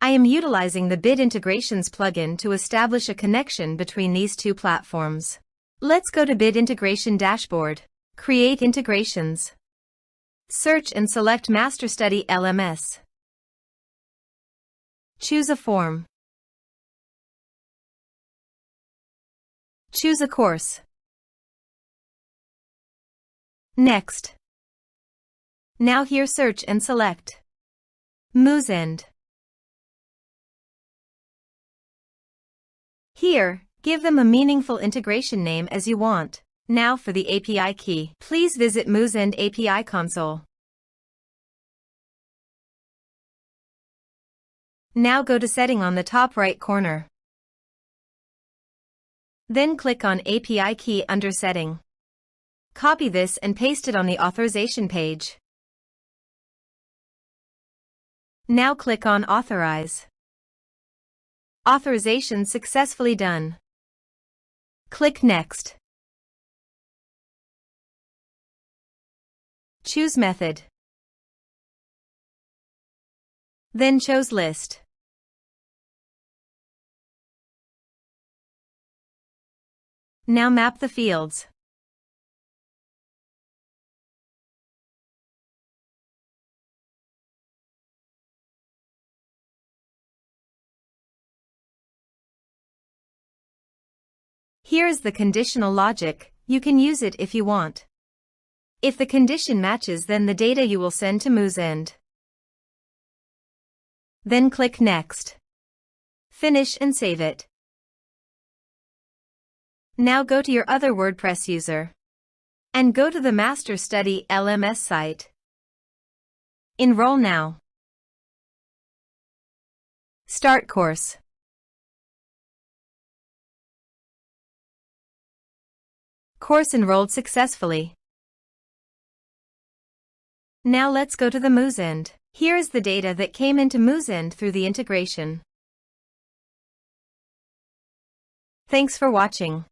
I am utilizing the Bit Integrations plugin to establish a connection between these two platforms. Let's go to Bit Integration Dashboard. Create integrations. Search and select MasterStudy LMS. Choose a form. Choose a course. Next. Now here search and select Moosend. Here, give them a meaningful integration name as you want. Now for the API key. Please visit Moosend API console. Now go to Setting on the top right corner. Then click on API key under Setting. Copy this and paste it on the authorization page. Now click on Authorize. Authorization successfully done. Click Next. Choose Method. Then choose List. Now map the fields. Here is the conditional logic. You can use it if you want. If the condition matches, then the data you will send to Moosend. Then click Next. Finish and save it. Now go to your other WordPress user and go to the MasterStudy LMS site. Enroll now. Start course. Course enrolled successfully. Now let's go to the Moosend. Here is the data that came into Moosend through the integration. Thanks for watching.